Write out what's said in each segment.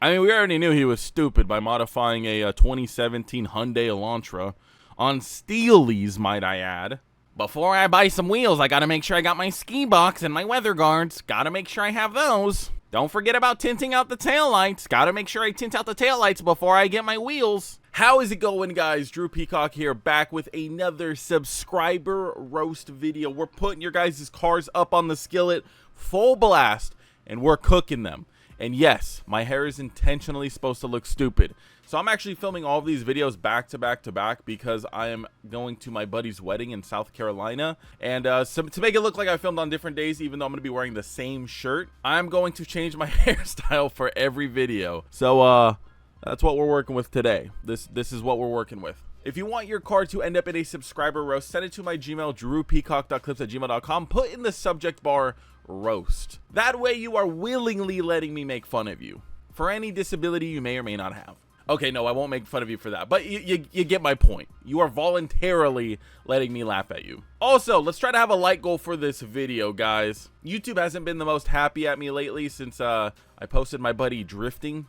I mean, we already knew he was stupid by modifying a 2017 Hyundai Elantra on steelies, might I add. Before I buy some wheels, I gotta make sure I got my ski box and my weather guards. Gotta make sure I have those. Don't forget about tinting out the taillights. Gotta make sure I tint out the taillights before I get my wheels. How is it going, guys? Drew Peacock here, back with another subscriber roast video. We're putting your guys' cars up on the skillet full blast, and we're cooking them. And yes, my hair is intentionally supposed to look stupid. So I'm actually filming all of these videos back to back to back because I am going to my buddy's wedding in South Carolina. And to make it look like I filmed on different days, even though I'm going to be wearing the same shirt, I'm going to change my hairstyle for every video. So that's what we're working with today. This is what we're working with. If you want your car to end up in a subscriber roast, send it to my Gmail, drewpeacock.clips@gmail.com. Put in the subject bar roast. That way you are willingly letting me make fun of you for any disability you may or may not have. Okay, no, I won't make fun of you for that, but you get my point. You are voluntarily letting me laugh at you. Also, let's try to have a like goal for this video, guys. YouTube hasn't been the most happy at me lately since I posted my buddy drifting,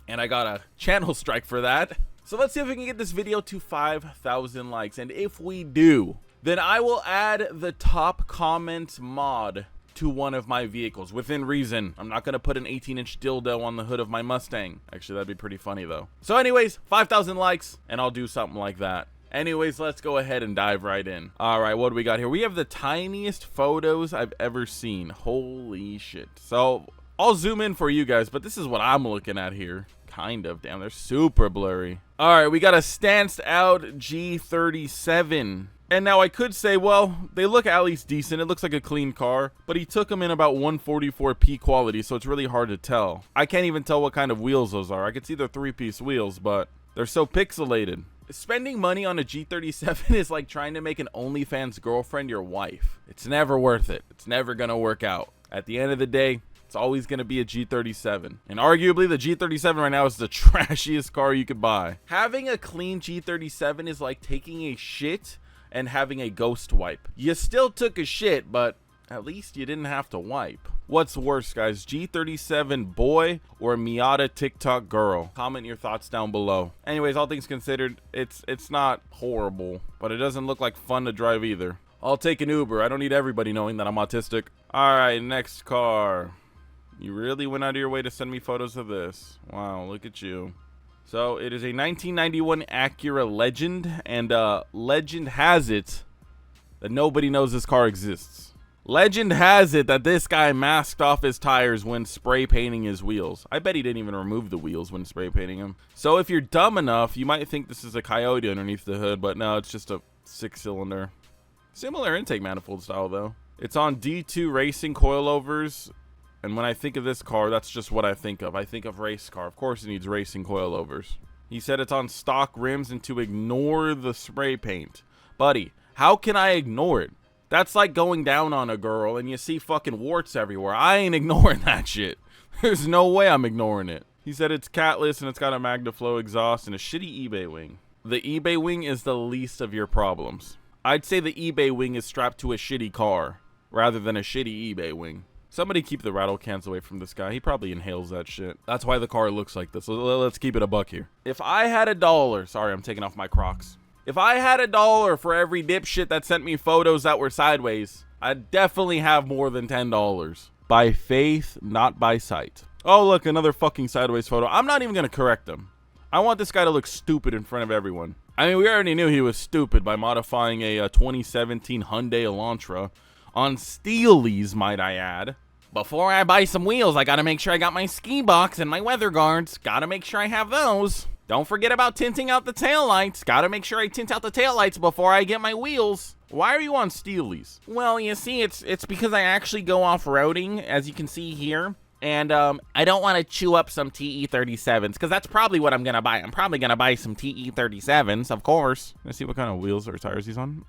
and I got a channel strike for that. So let's see if we can get this video to 5,000 likes, and if we do, then I will add the top comments mod to one of my vehicles within reason. I'm not gonna put an 18-inch dildo on the hood of my Mustang. Actually, that'd be pretty funny though. So anyways, 5,000 likes and I'll do something like that. Anyways, let's go ahead and dive right in. All right, what do we got here? We have the tiniest photos I've ever seen. Holy shit. So I'll zoom in for you guys, but this is what I'm looking at here. Kind of. Damn, they're super blurry. All right, we got a stanced out G37. And now I could say, well, they look at least decent. It looks like a clean car, but he took them in about 144p quality, so it's really hard to tell. I can't even tell what kind of wheels those are. I could see they're 3-piece wheels, but they're so pixelated. Spending money on a G37 is like trying to make an OnlyFans girlfriend your wife. It's never worth it. It's never gonna work out. At the end of the day, it's always going to be a G37. And arguably, the G37 right now is the trashiest car you could buy. Having a clean G37 is like taking a shit and having a ghost wipe. You still took a shit, but at least you didn't have to wipe. What's worse, guys? G37 boy or Miata TikTok girl? Comment your thoughts down below. Anyways, all things considered, it's not horrible, but it doesn't look like fun to drive either. I'll take an Uber. I don't need everybody knowing that I'm autistic. All right, next car. You really went out of your way to send me photos of this. Wow, look at you. So it is a 1991 Acura Legend, and legend has it that nobody knows this car exists. Legend has it that this guy masked off his tires when spray painting his wheels. I bet he didn't even remove the wheels when spray painting them. So if you're dumb enough, you might think this is a Coyote underneath the hood, but no, it's just a 6-cylinder. Similar intake manifold style though. It's on D2 racing coilovers. And when I think of this car, that's just what I think of. I think of race car. Of course it needs racing coilovers. He said it's on stock rims and to ignore the spray paint. Buddy, how can I ignore it? That's like going down on a girl and you see fucking warts everywhere. I ain't ignoring that shit. There's no way I'm ignoring it. He said it's catless and it's got a MagnaFlow exhaust and a shitty eBay wing. The eBay wing is the least of your problems. I'd say the eBay wing is strapped to a shitty car rather than a shitty eBay wing. Somebody keep the rattle cans away from this guy. He probably inhales that shit. That's why the car looks like this. Let's keep it a buck here. If I had $1, sorry, I'm taking off my Crocs. If I had $1 for every dipshit that sent me photos that were sideways, I'd definitely have more than $10. By faith, not by sight. Oh, look, another fucking sideways photo. I'm not even gonna correct him. I want this guy to look stupid in front of everyone. I mean, we already knew he was stupid by modifying a 2017 Hyundai Elantra on steelies, might I add. Before I buy some wheels, I gotta make sure I got my ski box and my weather guards. Gotta make sure I have those. Don't forget about tinting out the taillights. Gotta make sure I tint out the taillights before I get my wheels. Why are you on steelies? Well, you see, it's because I actually go off-roading, as you can see here. And I don't want to chew up some TE37s, because that's probably what I'm going to buy. I'm probably going to buy some TE37s, of course. Let's see what kind of wheels or tires he's on.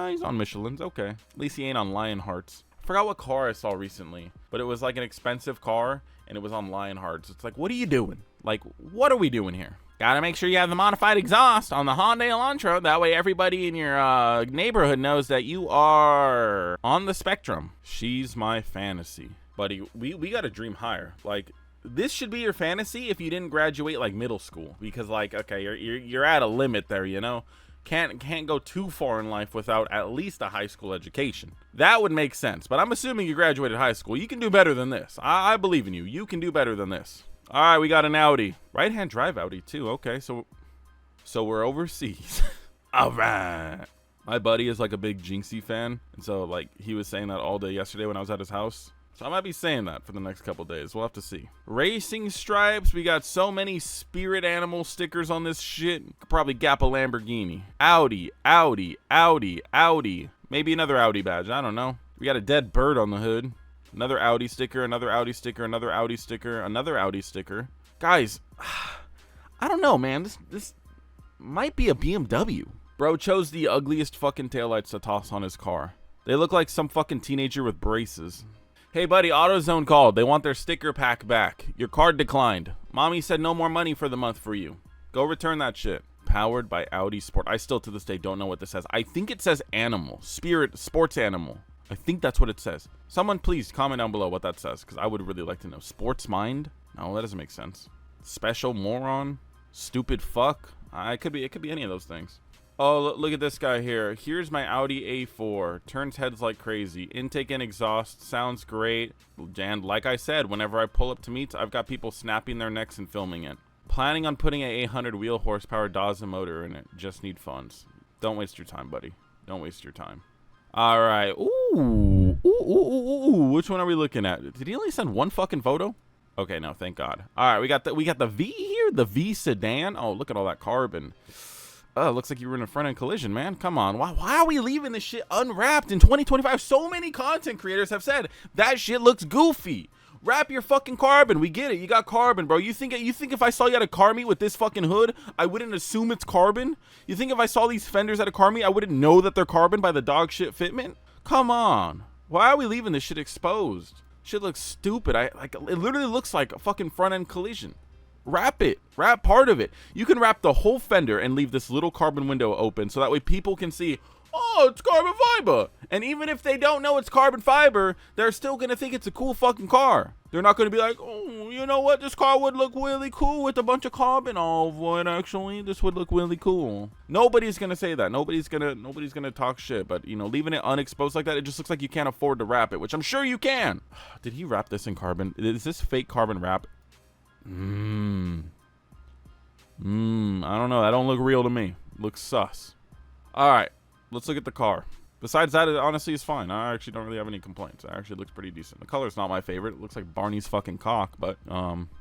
He's on Michelin's, okay. At least he ain't on Lionhearts. I forgot what car I saw recently, but it was like an expensive car, and it was on Lionhearts. It's like, what are you doing? Like, what are we doing here? Gotta make sure you have the modified exhaust on the Hyundai Elantra. That way everybody in your neighborhood knows that you are on the spectrum. She's my fantasy. Buddy, we gotta dream higher. Like, this should be your fantasy if you didn't graduate like middle school, because like, okay, you're at a limit there, you know. Can't go too far in life without at least a high school education. That would make sense. But I'm assuming you graduated high school. You can do better than this. I believe in you. You can do better than this. All right, we got an Audi. Right-hand drive Audi too. Okay, so we're overseas. All right. My buddy is like a big Jinxie fan, and so like he was saying that all day yesterday when I was at his house. So I might be saying that for the next couple days. We'll have to see. Racing stripes. We got so many spirit animal stickers on this shit. Could probably gap a Lamborghini. Audi, Audi, Audi, Audi. Maybe another Audi badge. I don't know. We got a dead bird on the hood. Another Audi sticker, another Audi sticker, another Audi sticker, another Audi sticker. Guys, I don't know, man. This might be a BMW. Bro chose the ugliest fucking taillights to toss on his car. They look like some fucking teenager with braces. Hey buddy, AutoZone called. They want their sticker pack back. Your card declined. Mommy said no more money for the month for you. Go return that shit. Powered by Audi Sport. I still to this day don't know what this says. I think it says animal. Spirit, sports animal. I think that's what it says. Someone please comment down below what that says, because I would really like to know. Sports mind? No, that doesn't make sense. Special moron? Stupid fuck? It could be any of those things. Oh, look at this guy here. Here's my Audi A4. Turns heads like crazy. Intake and exhaust. Sounds great. And like I said, whenever I pull up to meets, I've got people snapping their necks and filming it. Planning on putting a 800 wheel horsepower Daza motor in it. Just need funds. Don't waste your time, buddy. Don't waste your time. All right. Ooh. Ooh. Which one are we looking at? Did he only send one fucking photo? Okay, no, thank God. All right, we got the V here. The V sedan. Oh, look at all that carbon. Oh, looks like you were in a front-end collision, man. Come on. Why are we leaving this shit unwrapped in 2025? So many content creators have said that shit looks goofy. Wrap your fucking carbon. We get it. You got carbon, bro. You think if I saw you at a car meet with this fucking hood, I wouldn't assume it's carbon? You think if I saw these fenders at a car meet, I wouldn't know that they're carbon by the dog shit fitment? Come on. Why are we leaving this shit exposed? Shit looks stupid. It literally looks like a fucking front-end collision. Wrap it. Wrap part of it. You can wrap the whole fender and leave this little carbon window open so that way people can see, oh, it's carbon fiber. And even if they don't know it's carbon fiber, they're still going to think it's a cool fucking car. They're not going to be like, oh, you know what? This car would look really cool with a bunch of carbon all over it, actually. This would look really cool. Nobody's going to say that. Nobody's going to talk shit. But, you know, leaving it unexposed like that, it just looks like you can't afford to wrap it, which I'm sure you can. Did he wrap this in carbon? Is this fake carbon wrap? I don't know. That don't look real to me. Looks sus. All right, let's look at the car. Besides that, it honestly is fine. I actually don't really have any complaints. It actually looks pretty decent. The color's not my favorite. It looks like Barney's fucking cock, but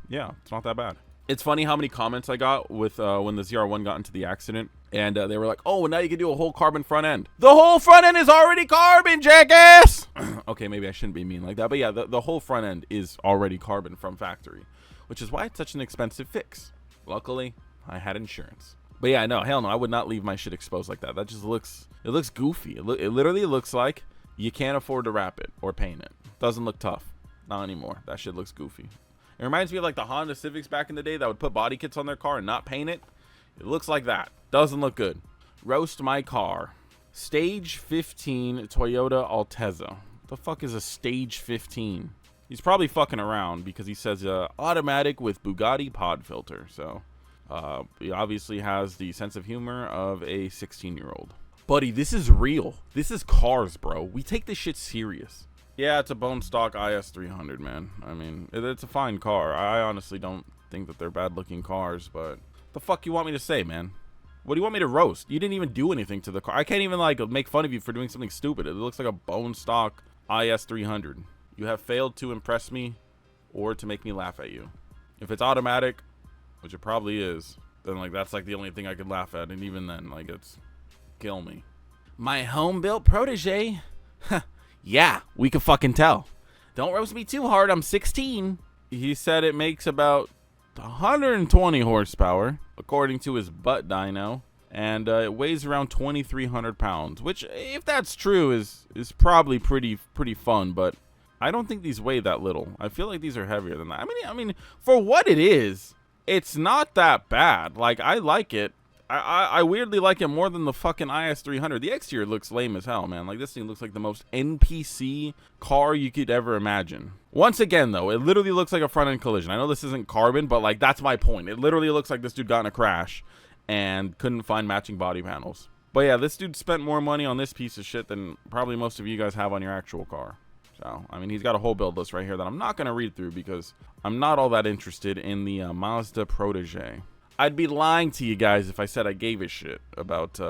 yeah, it's not that bad. It's funny how many comments I got with when the ZR1 got into the accident, and they were like, oh, well, now you can do a whole carbon front end. The whole front end is already carbon, jackass! Okay, maybe I shouldn't be mean like that, but yeah, the whole front end is already carbon from factory, which is why it's such an expensive fix. Luckily, I had insurance. But yeah, no, hell no, I would not leave my shit exposed like that. That just looks, it looks goofy. It literally looks like you can't afford to wrap it or paint it. Doesn't look tough. Not anymore. That shit looks goofy. It reminds me of like the Honda Civics back in the day that would put body kits on their car and not paint it. It looks like that. Doesn't look good. Roast my car. Stage 15 Toyota Altezza. The fuck is a stage 15? He's probably fucking around because he says automatic with Bugatti pod filter. So he obviously has the sense of humor of a 16-year-old. Buddy, this is real. This is cars, bro. We take this shit serious. Yeah, it's a bone stock IS300, man. I mean, it's a fine car. I honestly don't think that they're bad-looking cars, but the fuck you want me to say, man? What do you want me to roast? You didn't even do anything to the car. I can't even, like, make fun of you for doing something stupid. It looks like a bone stock IS300. You have failed to impress me or to make me laugh at you. If it's automatic, which it probably is, then, like, that's, like, the only thing I could laugh at. And even then, like, it's kill me. My home-built Protege? Yeah, we can fucking tell. Don't roast me too hard. I'm 16. He said it makes about 120 horsepower, according to his butt dyno. And it weighs around 2,300 pounds, which, if that's true, is probably pretty fun. But I don't think these weigh that little. I feel like these are heavier than that. I mean, for what it is, it's not that bad. Like, I like it. I weirdly like it more than the fucking IS300. The exterior looks lame as hell, man. Like, this thing looks like the most NPC car you could ever imagine. Once again, though, it literally looks like a front-end collision. I know this isn't carbon, but, like, that's my point. It literally looks like this dude got in a crash and couldn't find matching body panels. But, yeah, this dude spent more money on this piece of shit than probably most of you guys have on your actual car. So, I mean, he's got a whole build list right here that I'm not going to read through because I'm not all that interested in the Mazda Protege. I'd be lying to you guys if I said I gave a shit about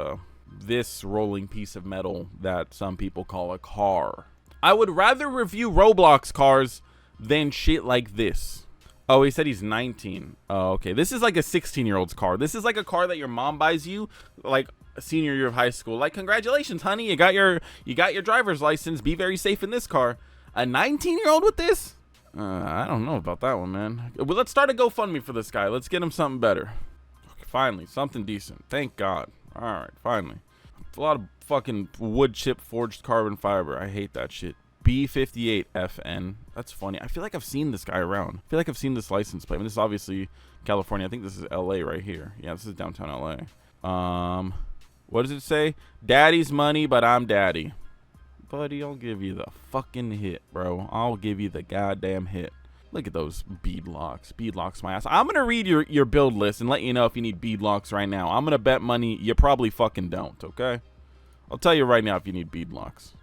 this rolling piece of metal that some people call a car. I would rather review Roblox cars than shit like this. Oh, he said he's 19. Oh, okay. This is like a 16-year-old's car. This is like a car that your mom buys you, like senior year of high school. Like, congratulations, honey, you got your driver's license. Be very safe in this car. A 19-year-old with this? I don't know about that one, man. Well, let's start a GoFundMe for this guy. Let's get him something better. Okay, finally, something decent. Thank God. All right, finally. A lot of fucking wood chip forged carbon fiber. I hate that shit. B58FN. That's funny. I feel like I've seen this guy around. I feel like I've seen this license plate. I mean, this is obviously California. I think this is LA right here. Yeah, this is downtown LA. What does it say? Daddy's money, but I'm daddy. Buddy, I'll give you the fucking hit, bro. I'll give you the goddamn hit. Look at those bead locks. Bead locks my ass. I'm going to read your build list and let you know if you need bead locks right now. I'm going to bet money you probably fucking don't, okay? I'll tell you right now if you need bead locks.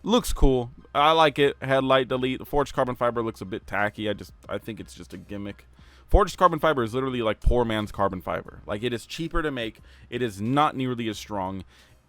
Looks cool. I like it. Headlight delete. Forged carbon fiber looks a bit tacky. I think it's just a gimmick. Forged carbon fiber is literally like poor man's carbon fiber. Like, it is cheaper to make. It is not nearly as strong.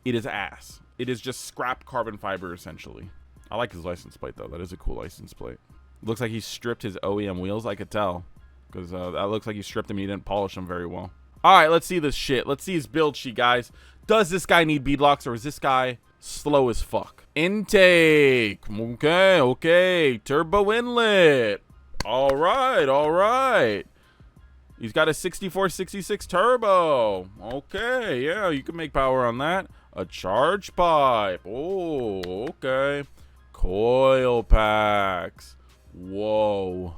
It is ass. It is just scrap carbon fiber, essentially. I like his license plate, though. That is a cool license plate. Looks like he stripped his OEM wheels. I could tell. Because that looks like he stripped them and he didn't polish them very well. All right, let's see this shit. Let's see his build sheet, guys. Does this guy need beadlocks or is this guy slow as fuck? Intake. Okay. Turbo inlet. All right. He's got a 6466 turbo. Okay, yeah, you can make power on that. A charge pipe. Oh, okay. Coil packs. Whoa.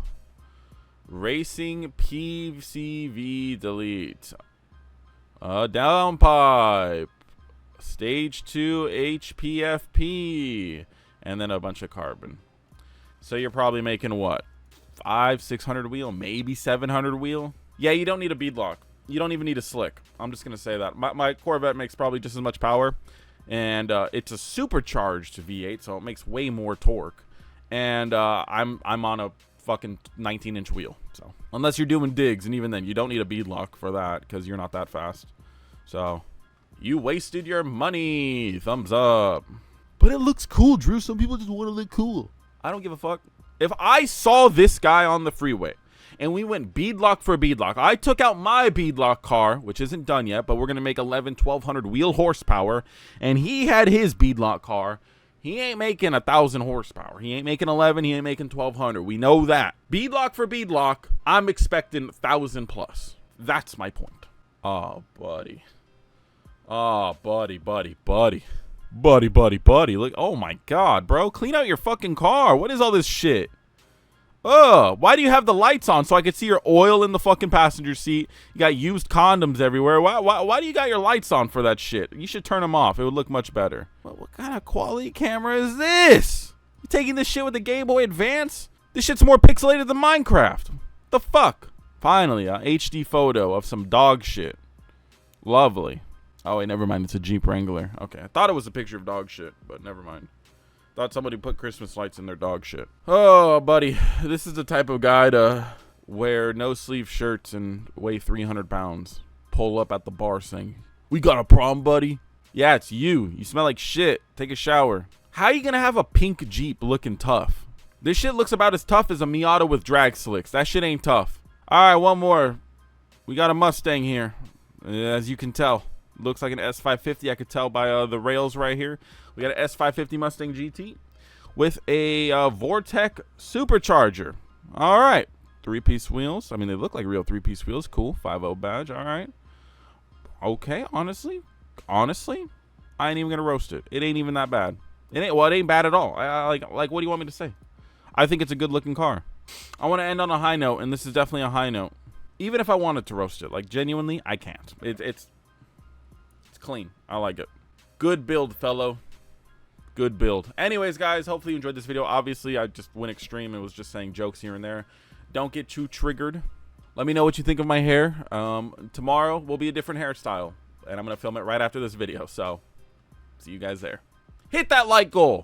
Racing PCV delete. Downpipe. Stage 2 HPFP. And then a bunch of carbon. So you're probably making what? 500-600 wheel? Maybe 700 wheel? Yeah, you don't need a beadlock. You don't even need a slick. I'm just going to say that. My Corvette makes probably just as much power. And it's a supercharged V8, so it makes way more torque. And I'm on a fucking 19-inch wheel. So unless you're doing digs, and even then, you don't need a beadlock for that because you're not that fast. So you wasted your money. Thumbs up. But it looks cool, Drew. Some people just want to look cool. I don't give a fuck. If I saw this guy on the freeway and we went beadlock for beadlock, I took out my beadlock car, which isn't done yet, but we're going to make 1,100-1,200 wheel horsepower, and he had his beadlock car, he ain't making 1,000 horsepower. He ain't making 11, he ain't making 1,200. We know that. Beadlock for beadlock, I'm expecting 1,000 plus. That's my point. Oh, buddy. Oh, buddy. Look, oh my God, bro. Clean out your fucking car. What is all this shit? Why do you have the lights on so I could see your oil in the fucking passenger seat? You got used condoms everywhere. Why do you got your lights on for that shit? You should turn them off. It would look much better. What kind of quality camera is this? You taking this shit with the Game Boy Advance? This shit's more pixelated than Minecraft. The fuck? Finally, a HD photo of some dog shit. Lovely. Oh, wait, never mind. It's a Jeep Wrangler. Okay, I thought it was a picture of dog shit, but never mind. Thought somebody put Christmas lights in their dog shit. Oh, buddy. This is the type of guy to wear no-sleeve shirts and weigh 300 pounds. Pull up at the bar saying, "We got a problem, buddy?" Yeah, it's you. You smell like shit. Take a shower. How are you going to have a pink Jeep looking tough? This shit looks about as tough as a Miata with drag slicks. That shit ain't tough. All right, one more. We got a Mustang here, as you can tell. Looks like an S550. I could tell by the rails right here. We got an S550 Mustang GT with a Vortec supercharger. All right. 3-piece wheels. I mean, they look like real 3-piece wheels. Cool. 5.0 badge. All right. Okay. Honestly, I ain't even going to roast it. It ain't even that bad. It ain't bad at all. Like, what do you want me to say? I think it's a good-looking car. I want to end on a high note, and this is definitely a high note. Even if I wanted to roast it, like, genuinely, I can't. clean. I like it. Good build, fellow. Good build. Anyways, guys, hopefully you enjoyed this video. Obviously, I just went extreme and was just saying jokes here and there. Don't get too triggered. Let me know what you think of my hair. Tomorrow will be a different hairstyle, and I'm going to film it right after this video. So, see you guys there. Hit that like goal.